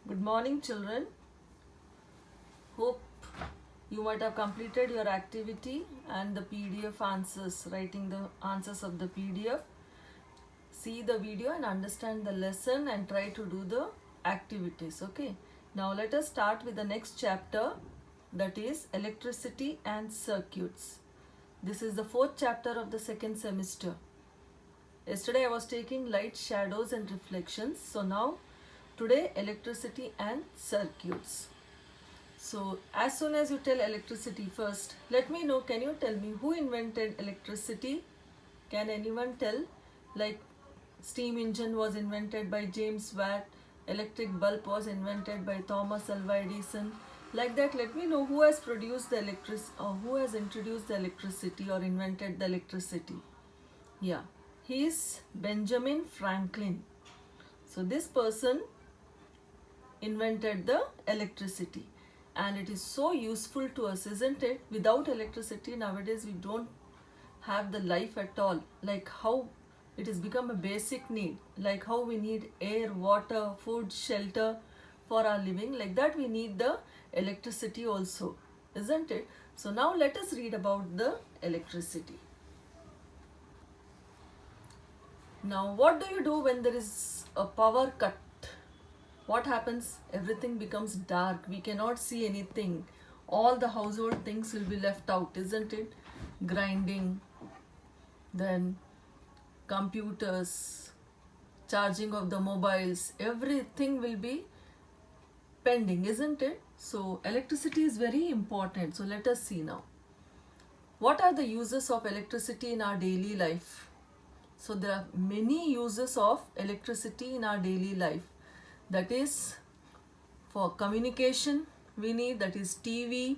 Good morning, children. Hope you might have completed your activity and the PDF answers, writing the answers of the PDF. See the video and understand the lesson and try to do the activities. Okay. Now let us start with the next chapter, that is electricity and circuits. This is the fourth chapter of the second semester. Yesterday I was taking light, shadows and reflections. So now today electricity and circuits. So as soon as you tell electricity first, let me know, can you tell me who invented electricity? Can anyone tell? Like steam engine was invented by James Watt, electric bulb was invented by Thomas Alva Edison. Like that, let me know who has produced the who has introduced the electricity or invented the electricity. Yeah, he is Benjamin Franklin. So this person invented the electricity, and it is so useful to us, isn't it? Without electricity nowadays we don't have the life at all. Like how it has become a basic need, like how we need air, water, food, shelter for our living, like that we need the electricity also, isn't it? So now let us read about the electricity. Now what do you do when there is a power cut? What happens? Everything becomes dark. We cannot see anything. All the household things will be left out, isn't it? Grinding, then computers, charging of the mobiles, everything will be pending, isn't it? So electricity is very important. So let us see now. What are the uses of electricity in our daily life? So there are many uses of electricity in our daily life. That is, for communication we need, that is TV,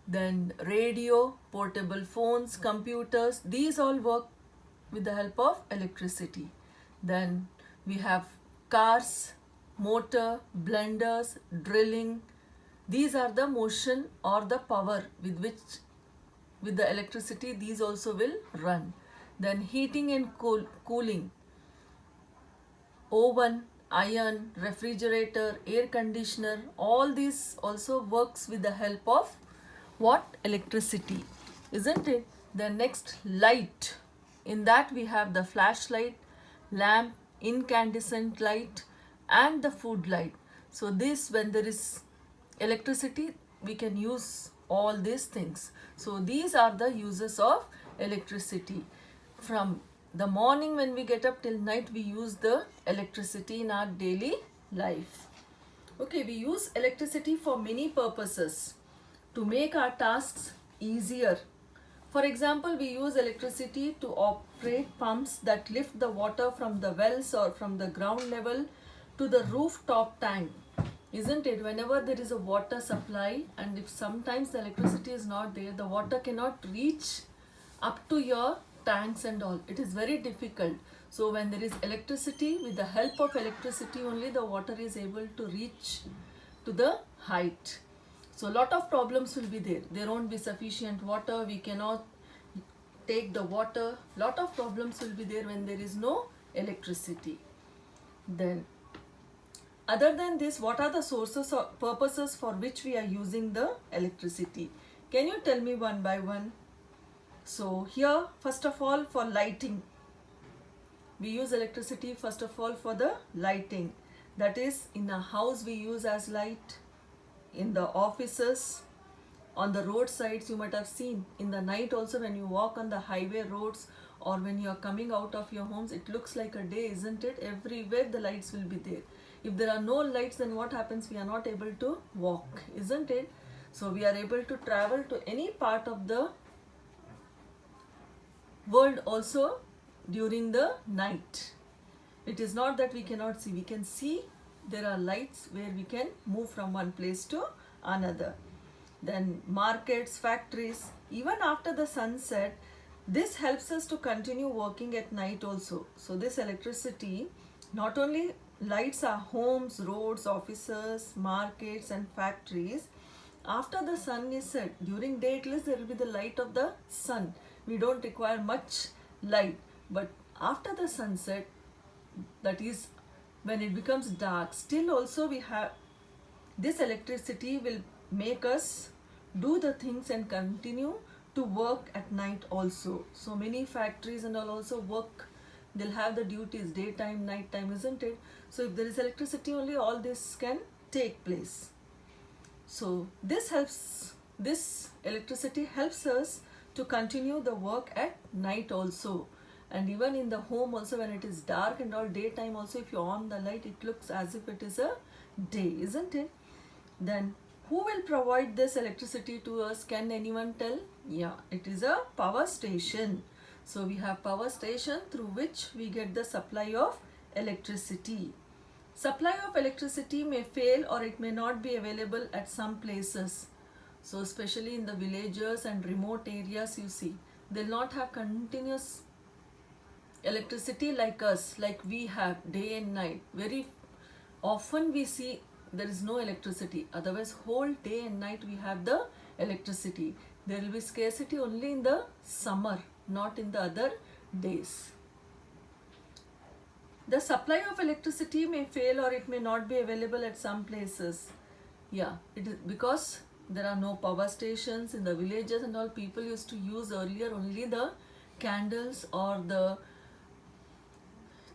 then radio, portable phones, computers, these all work with the help of electricity. Then we have cars, motor, blenders, drilling. These are the motion or the power with which, with the electricity, these also will run. Then heating and cooling, oven, iron, refrigerator, air conditioner, all these also works with the help of what? Electricity, isn't it? The next, light. In that we have the flashlight, lamp, incandescent light and the food light. So this, when there is electricity, we can use all these things. So these are the uses of electricity. From the morning when we get up till night, we use the electricity in our daily life. Okay, we use electricity for many purposes to make our tasks easier. For example, we use electricity to operate pumps that lift the water from the wells or from the ground level to the rooftop tank, isn't it? Whenever there is a water supply, and if sometimes the electricity is not there, the water cannot reach up to your tanks and all. It is very difficult. So when there is electricity, with the help of electricity only, the water is able to reach to the height. So a lot of problems will be there. There won't be sufficient water. We cannot take the water. Lot of problems will be there when there is no electricity. Then other than this, what are the sources or purposes for which we are using the electricity? Can you tell me one by one? So here, first of all, for lighting. We use electricity first of all for the lighting. That is, in a house we use as light, in the offices, on the roadsides. You might have seen in the night also, when you walk on the highway roads or when you are coming out of your homes, it looks like a day, isn't it? Everywhere the lights will be there. If there are no lights, then what happens? We are not able to walk, isn't it? So we are able to travel to any part of the world also during the night. It is not that we cannot see. We can see. There are lights where we can move from one place to another. Then markets, factories, even after the sunset, this helps us to continue working at night also. So this electricity not only lights our homes, roads, offices, markets and factories. After the sun is set, during day at least there will be the light of the sun. We don't require much light. But after the sunset, that is when it becomes dark, still also we have this electricity will make us do the things and continue to work at night also. So many factories and all also work, they'll have the duties daytime, nighttime, isn't it? So if there is electricity only, all this can take place. So this electricity helps us to continue the work at night also. And even in the home also, when it is dark and all, daytime also, if you on the light, it looks as if it is a day, isn't it? Then who will provide this electricity to us? Can anyone tell? Yeah, it is a power station. So we have power station through which we get the supply of electricity. Supply of electricity may fail or it may not be available at some places. So especially in the villages and remote areas, you see, they'll not have continuous electricity like us, like we have day and night. Very often we see there is no electricity, otherwise whole day and night we have the electricity. There will be scarcity only in the summer, not in the other days. The supply of electricity may fail or it may not be available at some places. Yeah, it is because there are no power stations in the villages and all. People used to use earlier only the candles or the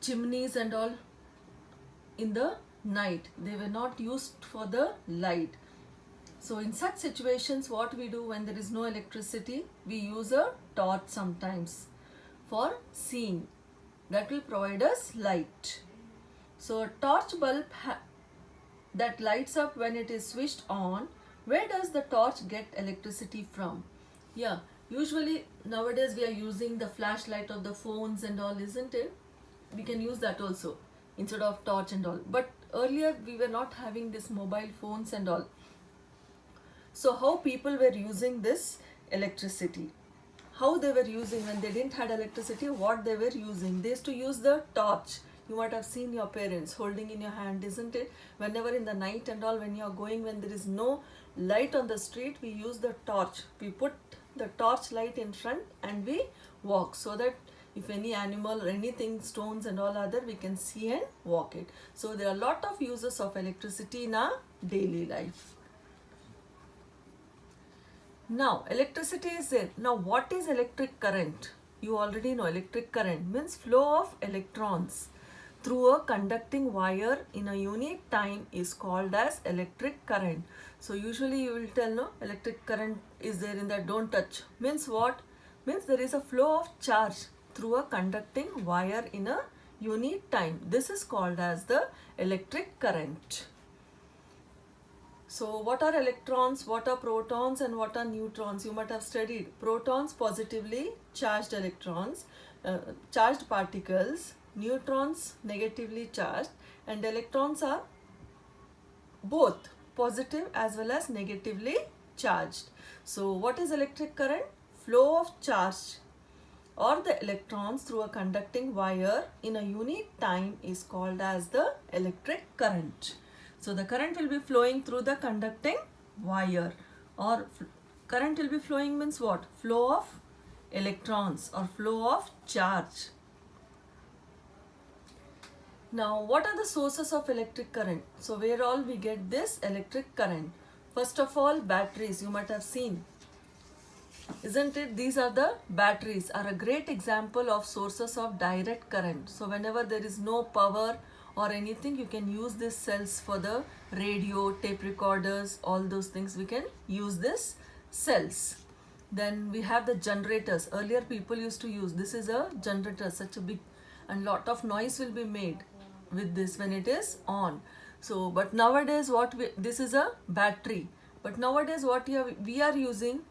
chimneys and all in the night. They were not used for the light. So in such situations, what we do when there is no electricity, we use a torch sometimes for seeing. That will provide us light. So a torch bulb that lights up when it is switched on. Where does the torch get electricity from? Yeah, usually nowadays we are using the flashlight of the phones and all, isn't it? We can use that also instead of torch and all. But earlier we were not having this mobile phones and all. So how people were using this electricity? How they were using when they didn't had electricity, what they were using? They used to use the torch. You might have seen your parents holding in your hand, isn't it? Whenever in the night and all, when you are going, when there is no light on the street, we use the torch. We put the torch light in front and we walk, so that if any animal or anything, stones and all other, we can see and walk it. So there are a lot of uses of electricity in our daily life. Now electricity is there. Now what is electric current? You already know electric current means flow of electrons through a conducting wire in a unit time is called as electric current. So usually you will tell, no, electric current is there in that, don't touch. Means what? Means there is a flow of charge through a conducting wire in a unit time. This is called as the electric current. So what are electrons, what are protons, and what are neutrons? You might have studied. Protons, positively charged electrons, charged particles. Neutrons, negatively charged, and electrons are both positive as well as negatively charged. So what is electric current? Flow of charge or the electrons through a conducting wire in a unit time is called as the electric current. So the current will be flowing through the conducting wire, or current will be flowing means what? Flow of electrons or flow of charge. Now what are the sources of electric current? So where all we get this electric current? First of all, batteries, you might have seen, isn't it? These are the batteries, are a great example of sources of direct current. So whenever there is no power or anything, you can use these cells for the radio, tape recorders, all those things. We can use this cells. Then we have the generators. Earlier people used to use, this is a generator, such a big, and lot of noise will be made with this when it is on. So but nowadays this is a battery, but nowadays what we are using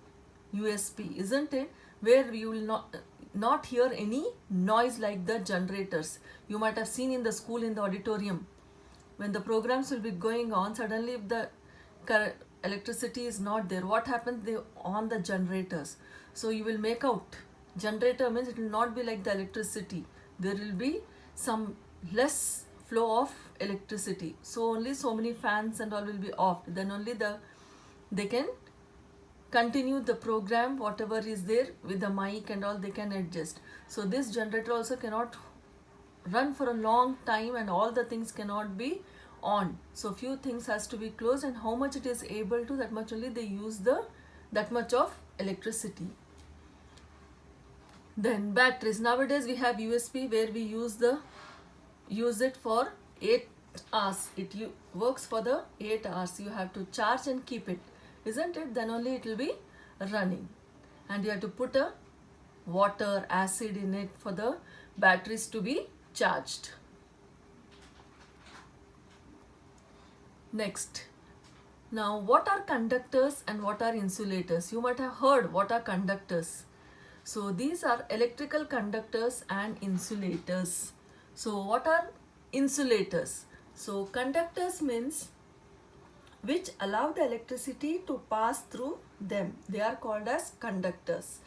USB, isn't it? Where you will not hear any noise like the generators. You might have seen in the school, in the auditorium, when the programs will be going on, suddenly if the electricity is not there, what happens? They on the generators. So you will make out generator means it will not be like the electricity. There will be some less flow of electricity. So only so many fans and all will be off. Then only they can continue the program, whatever is there with the mic and all, they can adjust. So this generator also cannot run for a long time and all the things cannot be on. So few things has to be closed, and how much it is able to, that much only they use that much of electricity. Then batteries. Nowadays we have USB where we use it for 8 hours. It works for the 8 hours. You have to charge and keep it, isn't it? Then only it will be running. And you have to put a water, acid in it for the batteries to be charged. Next. Now, what are conductors and what are insulators? You might have heard what are conductors. So these are electrical conductors and insulators. So what are insulators? So conductors means which allow the electricity to pass through them. They are called as conductors.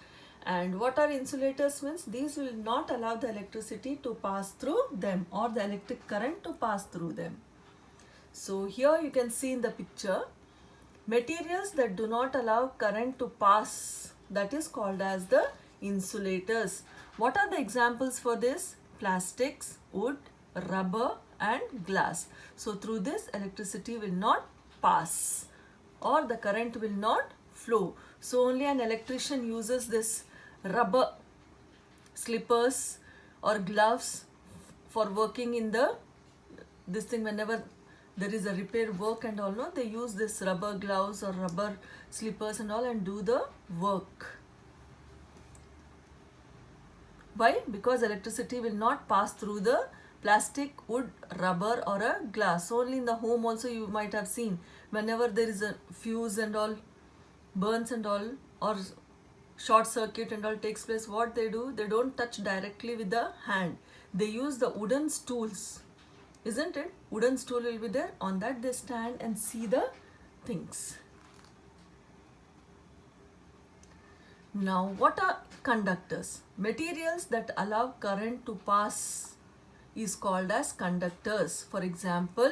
And what are insulators means these will not allow the electricity to pass through them or the electric current to pass through them. So here you can see in the picture materials that do not allow current to pass, that is called as the insulators. What are the examples for this? Plastics, wood, rubber and glass. So through this electricity will not pass or the current will not flow. So only an electrician uses this rubber slippers or gloves for working in this thing. Whenever there is a repair work and all, no, they use this rubber gloves or rubber slippers and all and do the work. Why? Because electricity will not pass through the plastic, wood, rubber or a glass. Only in the home also you might have seen, whenever there is a fuse and all, burns and all, or short circuit and all takes place, what they do, they don't touch directly with the hand. They use the wooden stools, isn't it? Wooden stool will be there. On that they stand and see the things. Now, what are conductors? Materials that allow current to pass is called as conductors. For example,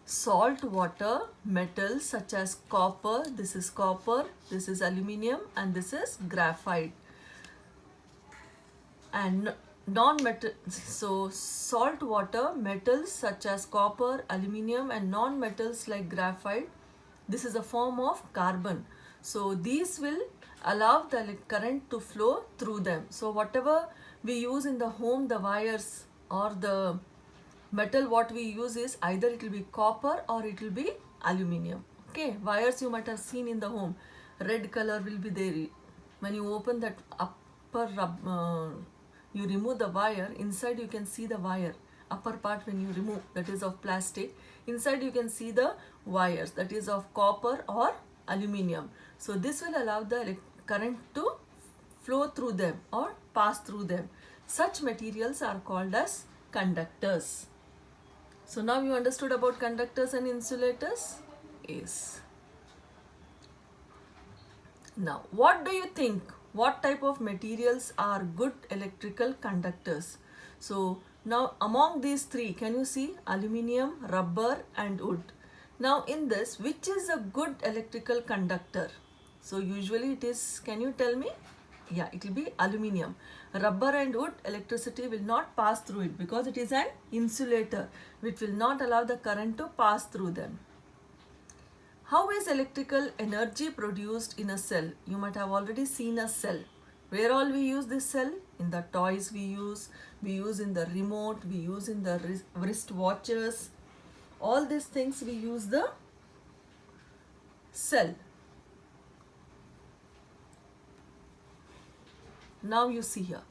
salt water, metals such as copper, this is aluminium and this is graphite. And non-metal, so salt water, metals such as copper, aluminium and non-metals like graphite, this is a form of carbon. So these will allow the current to flow through them. So whatever we use in the home, the wires or the metal what we use is either it will be copper or it will be aluminium. Okay, wires you might have seen in the home, red color will be there. When you open that upper you remove the wire, inside you can see the wire. Upper part when you remove, that is of plastic, inside you can see the wires, that is of copper or aluminium. So this will allow the current to flow through them or pass through them. Such materials are called as conductors. So now you understood about conductors and insulators? Yes. Now, what do you think? What type of materials are good electrical conductors? So now among these three, can you see aluminium, rubber and wood? Now in this, which is a good electrical conductor? So usually it is, can you tell me? Yeah, it will be aluminium. Rubber and wood, electricity will not pass through it because it is an insulator which will not allow the current to pass through them. How is electrical energy produced in a cell? You might have already seen a cell. Where all we use this cell? In the toys we use in the remote, we use in the wrist watches. All these things we use the cell. Now you see here,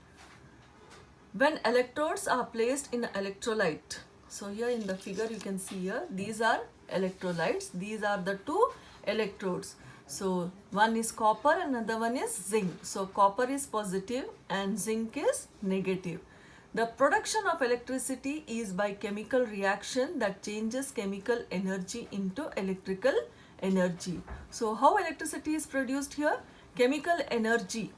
when electrodes are placed in an electrolyte, so here in the figure you can see here, these are electrolytes, these are the two electrodes. So one is copper and another one is zinc. So copper is positive and zinc is negative. The production of electricity is by chemical reaction that changes chemical energy into electrical energy. So how electricity is produced here? Chemical energy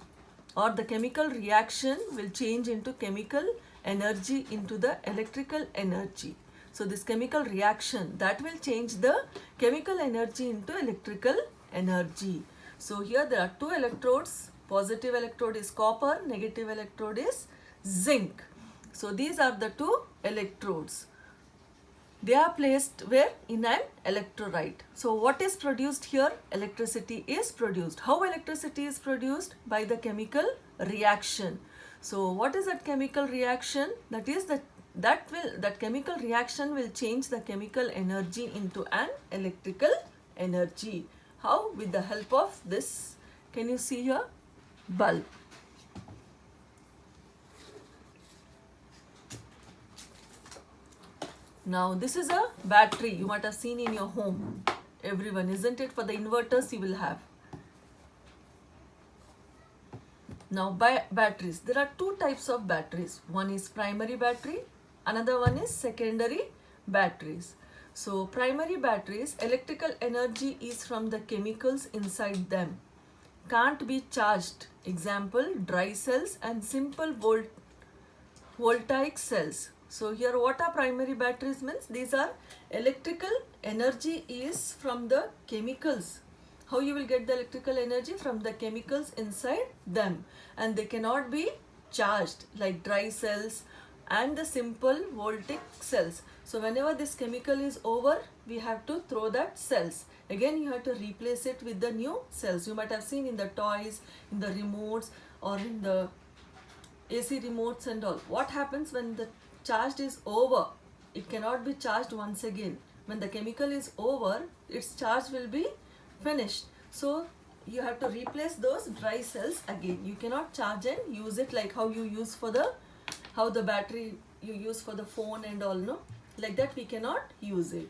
or the chemical reaction will change into chemical energy into the electrical energy. So this chemical reaction that will change the chemical energy into electrical energy. So here there are two electrodes. Positive electrode is copper, negative electrode is zinc. So these are the two electrodes. They are placed where? In an electrolyte. So what is produced here? Electricity is produced. How electricity is produced? By the chemical reaction. So what is that chemical reaction? That is that chemical reaction will change the chemical energy into an electrical energy. How? With the help of this. Can you see here? Bulb. Now this is a battery you might have seen in your home, everyone, isn't it? For the inverters you will have. Now by batteries, there are two types of batteries. One is primary battery, another one is secondary batteries. So primary batteries, electrical energy is from the chemicals inside them. Can't be charged. Example, dry cells and simple voltaic cells. So here what are primary batteries means? These are electrical energy is from the chemicals. How you will get the electrical energy? From the chemicals inside them, and they cannot be charged like dry cells and the simple voltaic cells. So whenever this chemical is over, we have to throw that cells. Again you have to replace it with the new cells. You might have seen in the toys, in the remotes, or in the AC remotes and all. What happens when the charge is over? It cannot be charged once again. When the chemical is over, its charge will be finished. So you have to replace those dry cells again. You cannot charge and use it like how you use for the battery you use for the phone and all, no? Like that we cannot use it.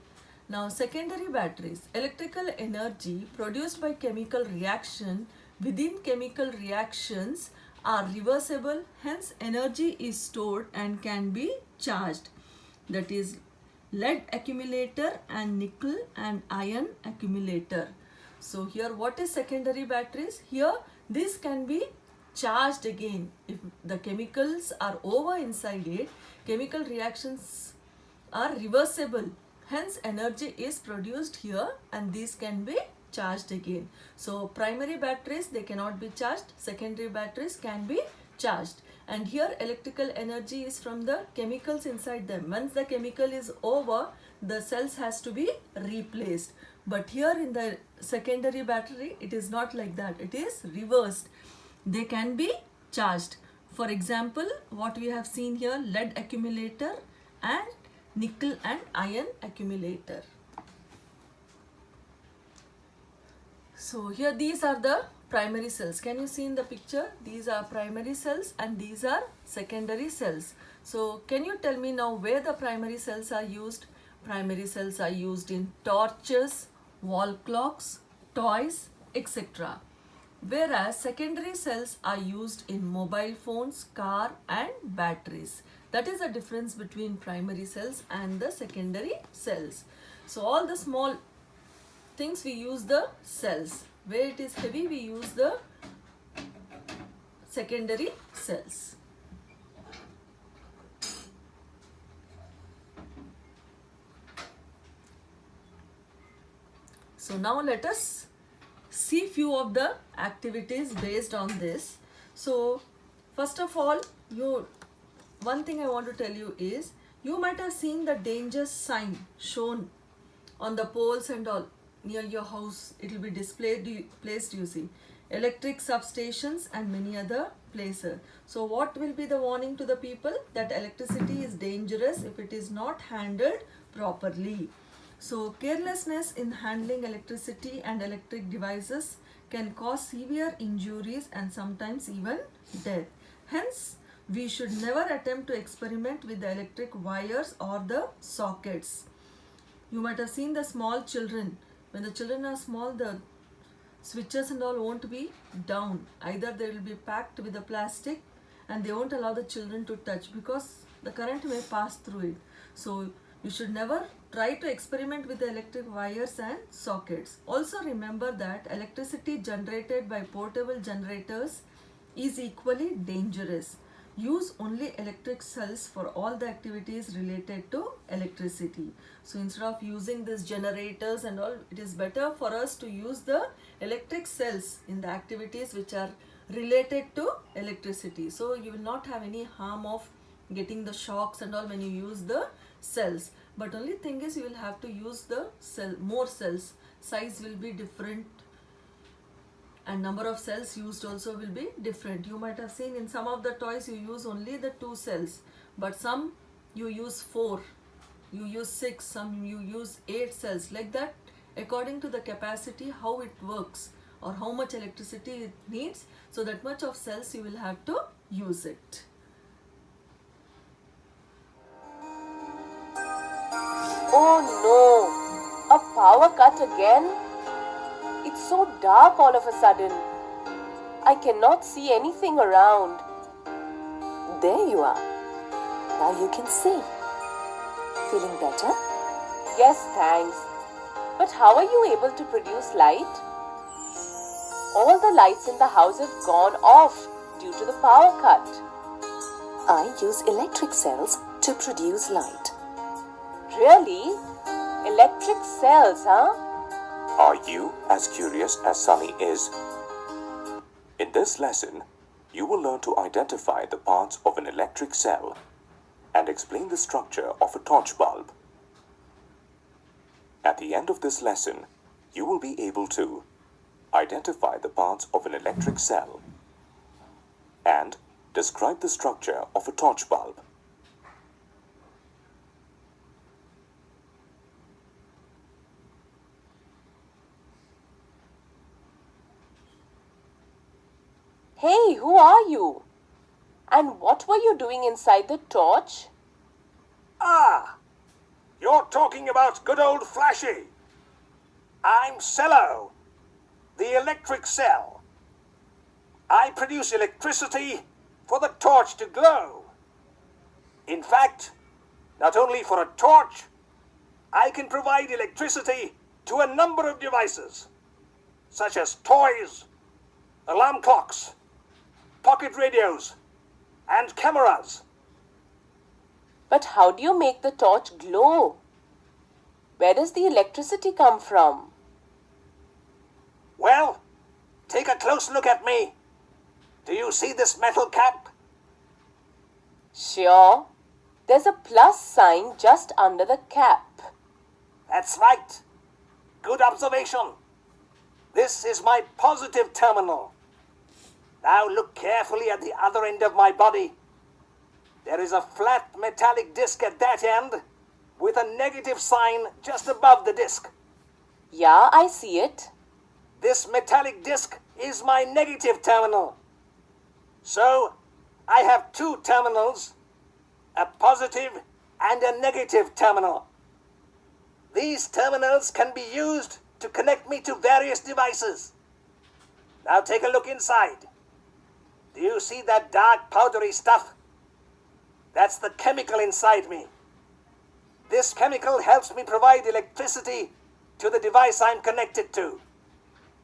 Now secondary batteries, electrical energy produced by chemical reaction within chemical reactions are reversible, hence energy is stored and can be charged. That is lead accumulator and nickel and iron accumulator. So here what is secondary batteries? Here this can be charged again. If the chemicals are over inside it, chemical reactions are reversible. Hence energy is produced here and these can be charged again. So primary batteries, they cannot be charged. Secondary batteries can be charged. And here electrical energy is from the chemicals inside them. Once the chemical is over, the cells has to be replaced. But here in the secondary battery, it is not like that. It is reversed. They can be charged. For example, what we have seen here, lead accumulator and nickel and iron accumulator. So here these are the primary cells. Can you see in the picture? These are primary cells and these are secondary cells. So can you tell me now where the primary cells are used? Primary cells are used in torches, wall clocks, toys, etc. Whereas secondary cells are used in mobile phones, car and batteries. That is the difference between primary cells and the secondary cells. So all the small things we use the cells. Where it is heavy we use the secondary cells. So now let us see few of the activities based on this. So first of all, one thing I want to tell you is, you might have seen the danger sign shown on the poles and all near your house. It will be placed, you see, electric substations and many other places. So what will be the warning to the people? That electricity is dangerous if it is not handled properly. So carelessness in handling electricity and electric devices can cause severe injuries and sometimes even death. Hence, we should never attempt to experiment with the electric wires or the sockets. You might have seen the small children. When the children are small, the switches and all won't be down. Either they will be packed with the plastic and they won't allow the children to touch because the current may pass through it. So you should never try to experiment with the electric wires and sockets. Also remember that electricity generated by portable generators is equally dangerous. Use only electric cells for all the activities related to electricity. So instead of using these generators and all, it is better for us to use the electric cells in the activities which are related to electricity. So you will not have any harm of getting the shocks and all when you use the cells. But only thing is you will have to use the more cells. Size will be different and number of cells used also will be different. You might have seen in some of the toys you use only the 2 cells, but some you use 4, you use 6, some you use 8 cells, like that. According to the capacity, how it works or how much electricity it needs, so that much of cells you will have to use it. Oh no! A power cut again? It's so dark all of a sudden. I cannot see anything around. There you are. Now you can see. Feeling better? Yes, thanks. But how are you able to produce light? All the lights in the house have gone off due to the power cut. I use electric cells to produce light. Really? Electric cells, huh? Are you as curious as Sunny is? In this lesson, you will learn to identify the parts of an electric cell and explain the structure of a torch bulb. At the end of this lesson, you will be able to identify the parts of an electric cell and describe the structure of a torch bulb. Hey, who are you? And what were you doing inside the torch? Ah, you're talking about good old Flashy. I'm Cello, the electric cell. I produce electricity for the torch to glow. In fact, not only for a torch, I can provide electricity to a number of devices, such as toys, alarm clocks, pocket radios, and cameras. But how do you make the torch glow? Where does the electricity come from? Well, take a close look at me. Do you see this metal cap? Sure. There's a plus sign just under the cap. That's right. Good observation. This is my positive terminal. Now look carefully at the other end of my body. There is a flat metallic disc at that end with a negative sign just above the disc. Yeah, I see it. This metallic disc is my negative terminal. So, I have 2 terminals, a positive and a negative terminal. These terminals can be used to connect me to various devices. Now take a look inside. Do you see that dark powdery stuff? That's the chemical inside me. This chemical helps me provide electricity to the device I'm connected to.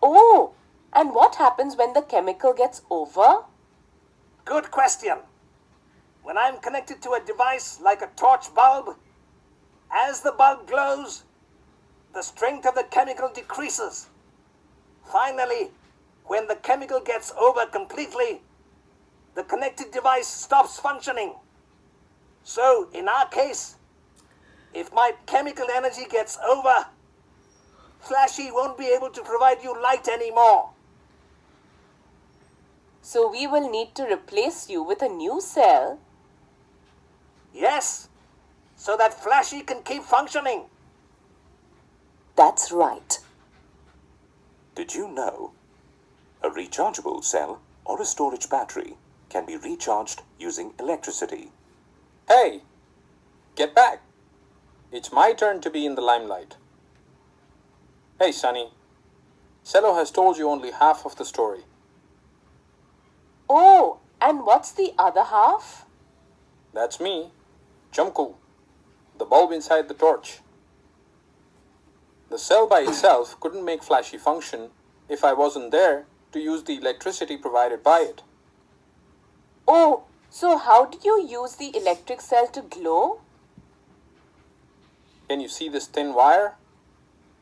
Oh, and what happens when the chemical gets over? Good question. When I'm connected to a device like a torch bulb, as the bulb glows, the strength of the chemical decreases. Finally, when the chemical gets over completely, the connected device stops functioning. So, in our case, if my chemical energy gets over, Flashy won't be able to provide you light anymore. So we will need to replace you with a new cell. Yes, so that Flashy can keep functioning. That's right. Did you know a rechargeable cell or a storage battery can be recharged using electricity? Hey, get back. It's my turn to be in the limelight. Hey, Sunny. Cello has told you only half of the story. Oh, and what's the other half? That's me, Jumku, the bulb inside the torch. The cell by itself couldn't make Flashy function if I wasn't there to use the electricity provided by it. Oh, so how do you use the electric cell to glow? Can you see this thin wire?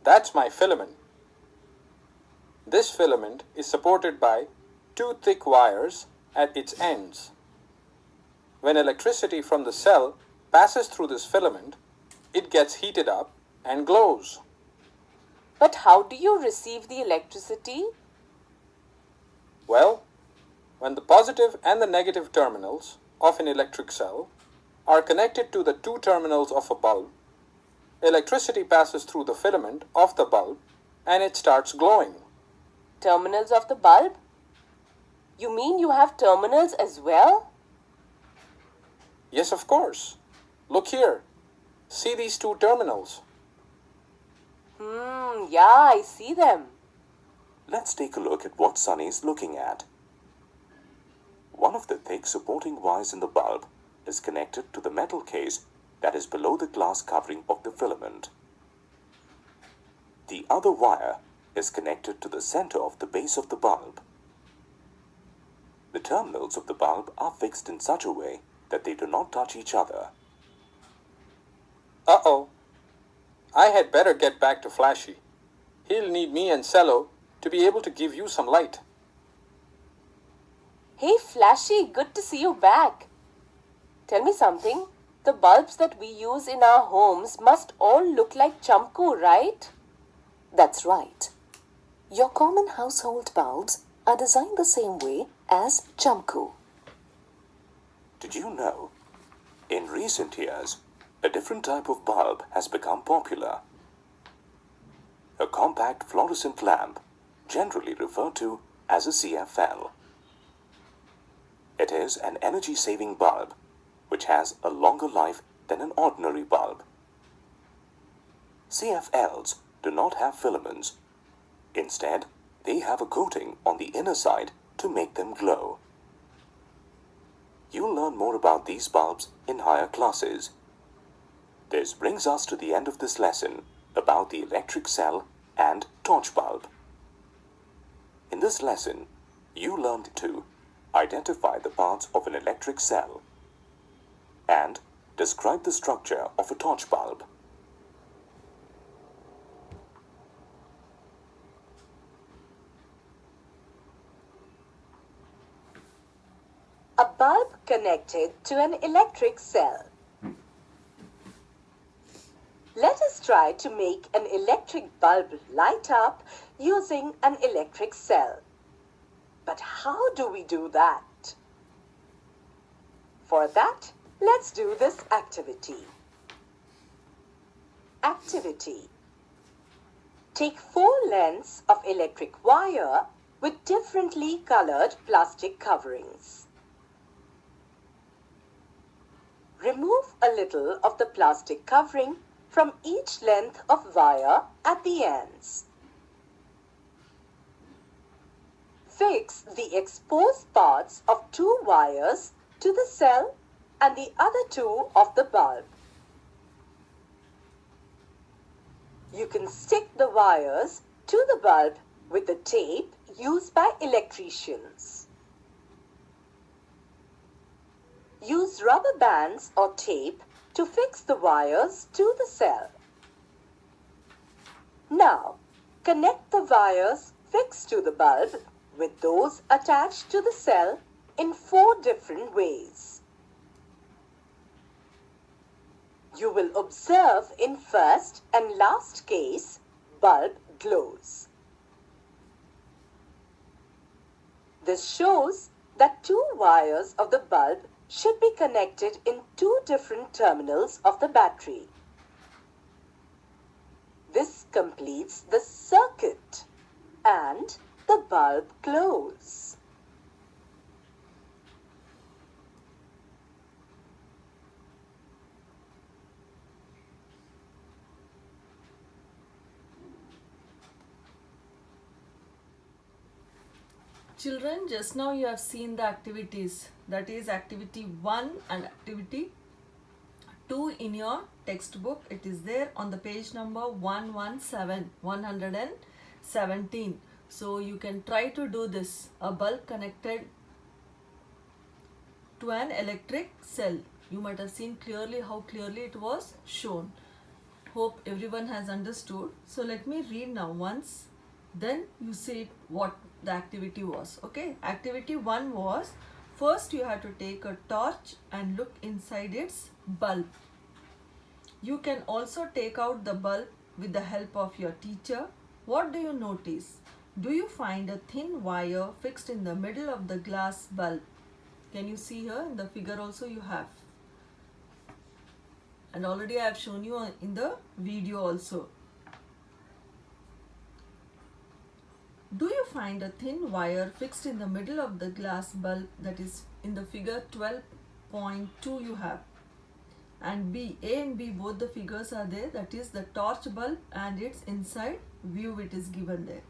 That's my filament. This filament is supported by 2 thick wires at its ends. When electricity from the cell passes through this filament, it gets heated up and glows. But how do you receive the electricity? Well, when the positive and the negative terminals of an electric cell are connected to the two terminals of a bulb, electricity passes through the filament of the bulb and it starts glowing. Terminals of the bulb? You mean you have terminals as well? Yes, of course. Look here. See these two terminals? Yeah, I see them. Let's take a look at what Sunny is looking at. One of the thick supporting wires in the bulb is connected to the metal case that is below the glass covering of the filament. The other wire is connected to the center of the base of the bulb. The terminals of the bulb are fixed in such a way that they do not touch each other. Uh-oh. I had better get back to Flashy. He'll need me and Cello to be able to give you some light. Hey Flashy, good to see you back. Tell me something. The bulbs that we use in our homes must all look like Chamku, right? That's right. Your common household bulbs are designed the same way as Chamku. Did you know? In recent years, a different type of bulb has become popular. A compact fluorescent lamp, generally referred to as a CFL. It is an energy-saving bulb which has a longer life than an ordinary bulb. CFLs do not have filaments. Instead, they have a coating on the inner side to make them glow. You'll learn more about these bulbs in higher classes. This brings us to the end of this lesson about the electric cell and torch bulb. In this lesson, you learned to identify the parts of an electric cell and describe the structure of a torch bulb. A bulb connected to an electric cell. Let us try to make an electric bulb light up using an electric cell. But how do we do that? For that, let's do this activity. Activity. Take 4 lengths of electric wire with differently colored plastic coverings. Remove a little of the plastic covering from each length of wire at the ends. Fix the exposed parts of 2 wires to the cell and the other 2 of the bulb. You can stick the wires to the bulb with the tape used by electricians. Use rubber bands or tape to fix the wires to the cell. Now, connect the wires fixed to the bulb with those attached to the cell in 4 different ways. You will observe in first and last case, bulb glows. This shows that 2 wires of the bulb should be connected in 2 different terminals of the battery. This completes the circuit and the bulb glows. Children, just now you have seen the activities, that is activity 1 and activity 2 in your textbook. It is there on the page number 117. So you can try to do this. A bulb connected to an electric cell. You might have seen clearly how clearly it was shown. Hope everyone has understood. So let me read now once. Then you see what the activity was. Okay, activity 1 was First you have to take a torch and look inside its bulb. You can also take out the bulb with the help of your teacher. What do you notice? Do you find a thin wire fixed in the middle of the glass bulb? Can you see here in the figure also you have? And already I have shown you in the video also. Do you find a thin wire fixed in the middle of the glass bulb, that is in the figure 12.2 you have? And B, A and B, both the figures are there, that is the torch bulb and its inside view it is given there.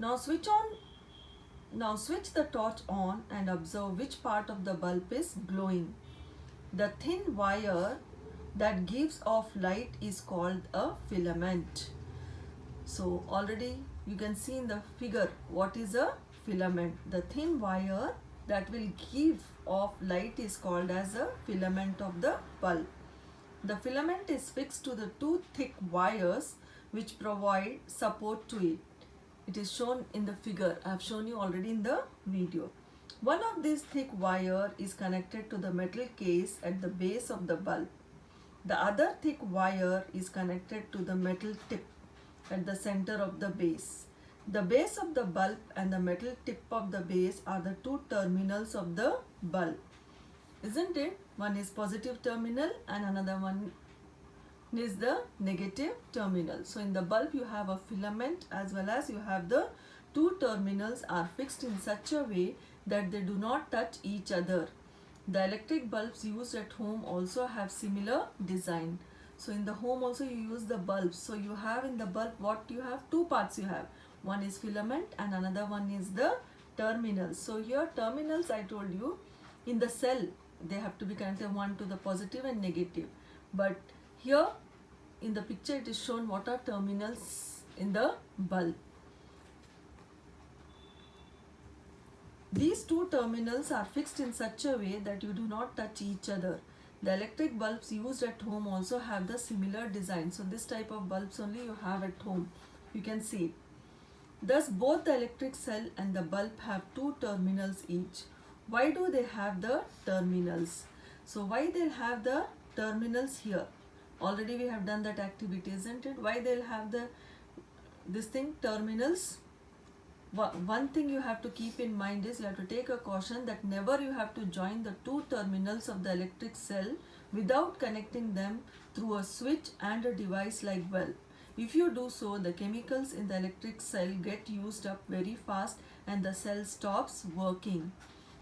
Now switch the torch on and observe which part of the bulb is glowing. The thin wire that gives off light is called a filament. So already you can see in the figure what is a filament. The thin wire that will give off light is called as a filament of the bulb. The filament is fixed to the two thick wires which provide support to it. It is shown in the figure. I have shown you already in the video. One of these thick wire is connected to the metal case at the base of the bulb. The other thick wire is connected to the metal tip at the center of the base. The base of the bulb and the metal tip of the base are the two terminals of the bulb. Isn't it? One is positive terminal and another one is the negative terminal. So in the bulb you have a filament as well as you have the two terminals are fixed in such a way that they do not touch each other. The electric bulbs used at home also have similar design. So in the home also you use the bulbs. So you have in the bulb what you have? Two parts you have. One is filament and another one is the terminals. So here terminals I told you in the cell they have to be connected one to the positive and negative. But here in the picture it is shown what are terminals in the bulb. These two terminals are fixed in such a way that you do not touch each other. The electric bulbs used at home also have the similar design. So this type of bulbs only you have at home. You can see it. Thus both the electric cell and the bulb have two terminals each. Why do they have the terminals? So why they'll have the terminals here? Already we have done that activity, isn't it? Why they'll have this thing terminals? One thing you have to keep in mind is you have to take a caution that never you have to join the two terminals of the electric cell without connecting them through a switch and a device like bulb. If you do so, the chemicals in the electric cell get used up very fast and the cell stops working.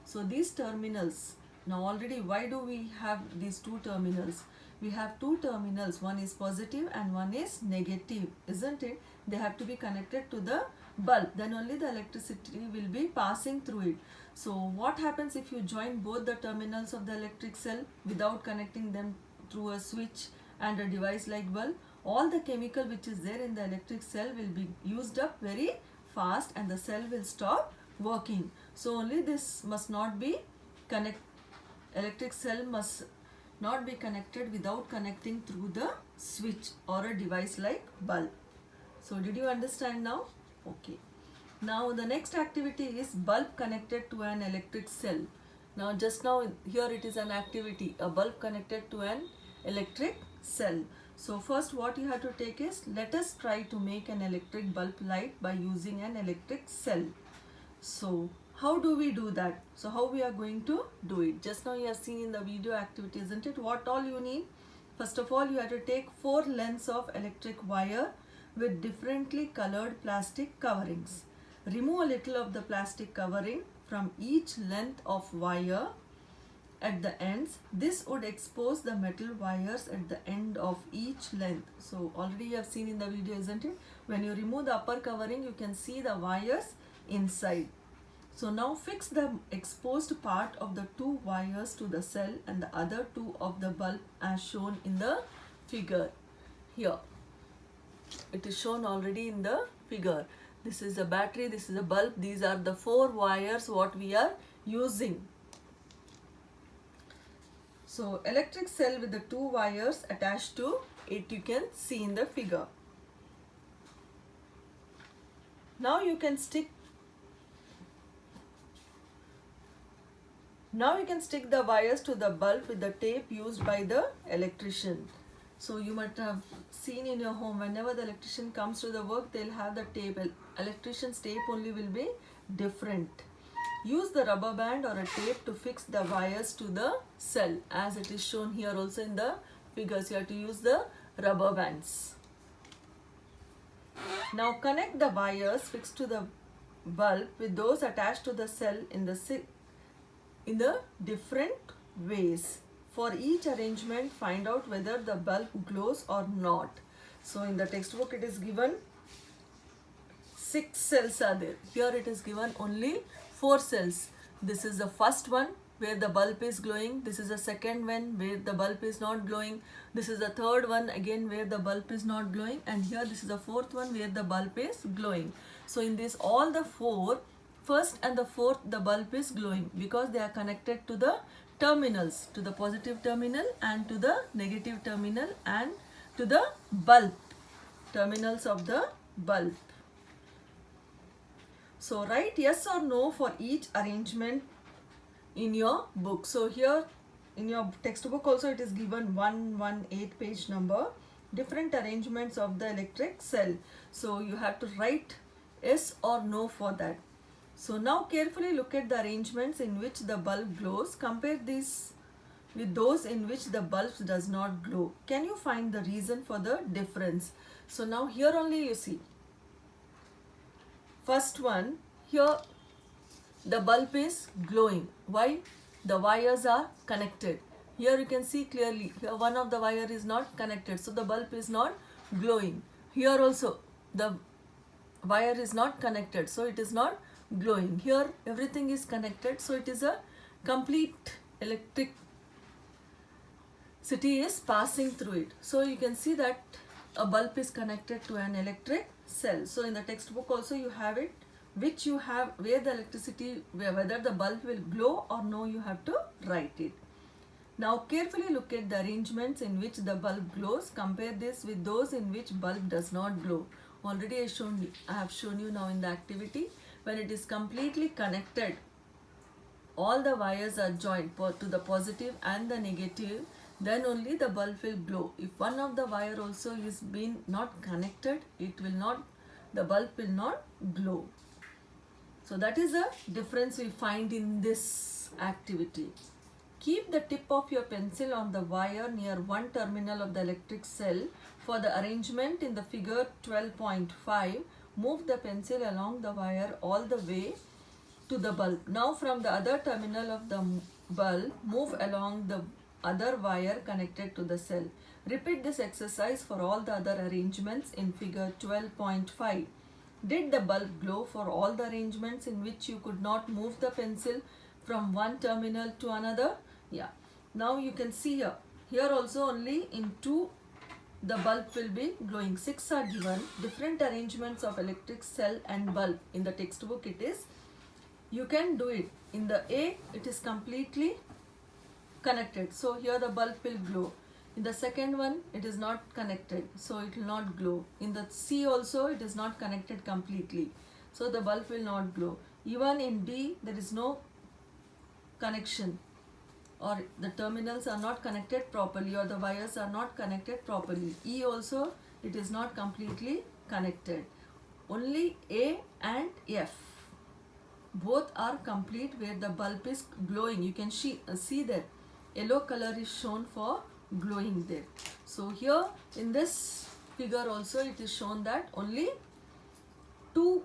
So these terminals, now already why do we have these two terminals? We have two terminals, one is positive and one is negative, isn't it? They have to be connected to the bulb, then only the electricity will be passing through it. So what happens if you join both the terminals of the electric cell without connecting them through a switch and a device like bulb? All the chemical which is there in the electric cell will be used up very fast and the cell will stop working. So only this must not be electric cell must not be connected without connecting through the switch or a device like bulb. So did you understand now? Okay. Now the next activity is bulb connected to an electric cell. Now just now here it is an activity, a bulb connected to an electric cell. So first what you have to take is, let us try to make an electric bulb light by using an electric cell. So how do we do that? So how we are going to do it? Just now you have seen in the video activity, isn't it? What all you need? First of all, you have to take 4 lengths of electric wire with differently colored plastic coverings. Remove a little of the plastic covering from each length of wire at the ends. This would expose the metal wires at the end of each length. So already you have seen in the video, isn't it? When you remove the upper covering, you can see the wires inside. So now fix the exposed part of the 2 wires to the cell and the other 2 of the bulb as shown in the figure. Here it is shown already in the figure. This is a battery, this is a bulb, these are the 4 wires what we are using. So electric cell with the 2 wires attached to it, you can see in the figure. Now you can stick Now you can stick the wires to the bulb with the tape used by the electrician. So you might have seen in your home, whenever the electrician comes to the work, they'll have the tape. Electrician's tape only will be different. Use the rubber band or a tape to fix the wires to the cell, as it is shown here also in the figures. You have to use the rubber bands. Now connect the wires fixed to the bulb with those attached to the cell in the different ways. For each arrangement, find out whether the bulb glows or not. So in the textbook it is given 6 cells are there. Here it is given only 4 cells. This is the first one where the bulb is glowing. This is the second one where the bulb is not glowing. This is the third one again where the bulb is not glowing. And here this is the fourth one where the bulb is glowing. So in this all the 4, first and the fourth, the bulb is glowing because they are connected to the terminals, to the positive terminal and to the negative terminal and to the bulb, terminals of the bulb. So write yes or no for each arrangement in your book. So here in your textbook also it is given 118 page number, different arrangements of the electric cell. So you have to write yes or no for that. So now carefully look at the arrangements in which the bulb glows. Compare these with those in which the bulb does not glow. Can you find the reason for the difference? So now here only you see. First one, here the bulb is glowing. Why? The wires are connected. Here you can see clearly, here one of the wire is not connected, so the bulb is not glowing. Here also the wire is not connected, so it is not glowing. Here everything is connected, so it is a complete electricity is passing through it. So you can see that a bulb is connected to an electric cell. So in the textbook also you have it, which you have where the electricity, whether the bulb will glow or no, you have to write it. Now carefully look at the arrangements in which the bulb glows. Compare this with those in which bulb does not glow. Already I have shown you now in the activity. When it is completely connected, all the wires are joined to the positive and the negative, then only the bulb will glow. If one of the wire also is been not connected, the bulb will not glow. So that is the difference we find in this activity. Keep the tip of your pencil on the wire near one terminal of the electric cell. For the arrangement in the figure 12.5, move the pencil along the wire all the way to the bulb. Now from the other terminal of the bulb, move along the other wire connected to the cell. Repeat this exercise for all the other arrangements in figure 12.5. Did the bulb glow for all the arrangements in which you could not move the pencil from one terminal to another? Yeah. Now you can see here. Here also only in 2 the bulb will be glowing. 6 are given. Different arrangements of electric cell and bulb. In the textbook it is. You can do it. In the A it is completely connected. So here the bulb will glow. In the second one it is not connected, so it will not glow. In the C also it is not connected completely, so the bulb will not glow. Even in D there is no connection, or the terminals are not connected properly, or the wires are not connected properly. E also it is not completely connected. Only A and F both are complete where the bulb is glowing. You can see that yellow color is shown for glowing there. So here in this figure also it is shown that only two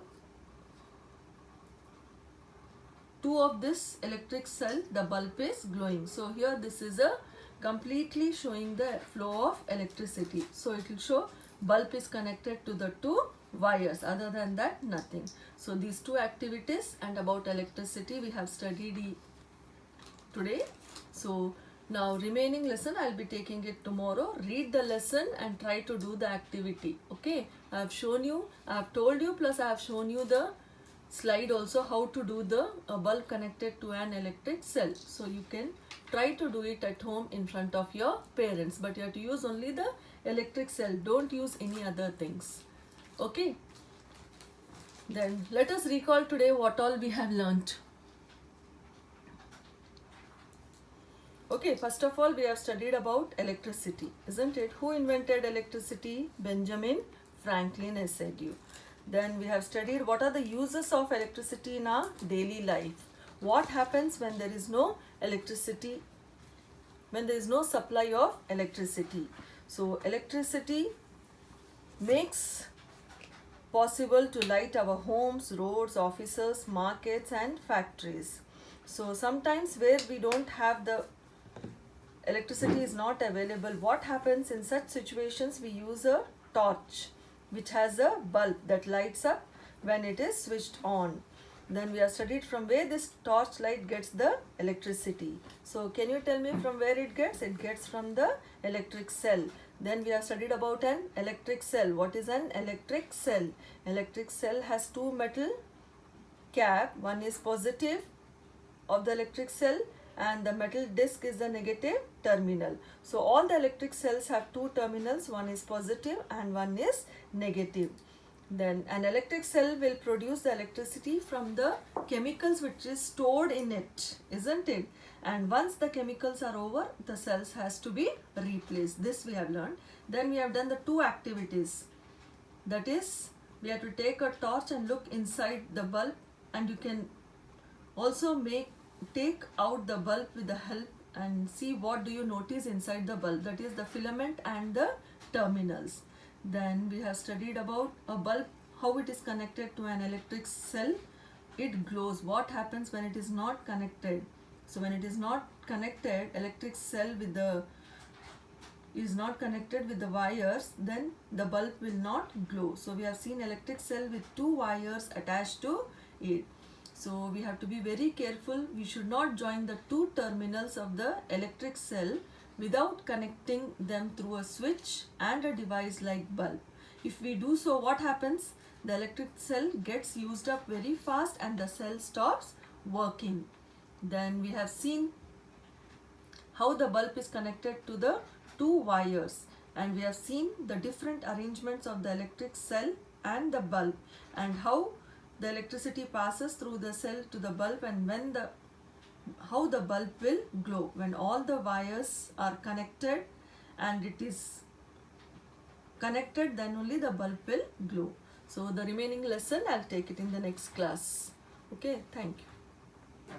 of this electric cell the bulb is glowing. So here this is a completely showing the flow of electricity. So it will show bulb is connected to the 2 wires. Other than that, nothing. So these 2 activities and about electricity we have studied today. So now remaining lesson I will be taking it tomorrow. Read the lesson and try to do the activity. Okay, I have shown you, I have told you, plus I have shown you the slide also how to do the bulb connected to an electric cell. So you can try to do it at home in front of your parents, but you have to use only the electric cell. Don't use any other things. Okay, then let us recall today what all we have learnt. Okay, first of all, we have studied about electricity, isn't it? Who invented electricity? Benjamin Franklin, I said you. Then we have studied what are the uses of electricity in our daily life. What happens when there is no electricity, when there is no supply of electricity. So electricity makes possible to light our homes, roads, offices, markets and factories. So sometimes where we don't have the electricity is not available, what happens in such situations? We use a torch which has a bulb that lights up when it is switched on. Then we have studied from where this torch light gets the electricity. So can you tell me from where it gets? It gets from the electric cell. Then we have studied about an electric cell. What is an electric cell? Electric cell has two metal cap. One is positive of the electric cell and the metal disc is the negative terminal. So all the electric cells have two terminals. One is positive and one is negative. Then an electric cell will produce the electricity from the chemicals which is stored in it, isn't it? And once the chemicals are over, the cells has to be replaced. This we have learned. Then we have done the two activities. That is, we have to take a torch and look inside the bulb, and you can also take out the bulb with the help and see what do you notice inside the bulb. That is the filament and the terminals. Then we have studied about a bulb, how it is connected to an electric cell. It glows. What happens when it is not connected? So when it is not connected, electric cell is not connected with the wires, then the bulb will not glow. So we have seen electric cell with two wires attached to it. So we have to be very careful. We should not join the two terminals of the electric cell without connecting them through a switch and a device like bulb. If we do so, what happens? The electric cell gets used up very fast and the cell stops working. Then we have seen how the bulb is connected to the two wires, and we have seen the different arrangements of the electric cell and the bulb, and how the electricity passes through the cell to the bulb, and how the bulb will glow when all the wires are connected and it is connected, then only the bulb will glow. So the remaining lesson I'll take it in the next class. Okay, thank you.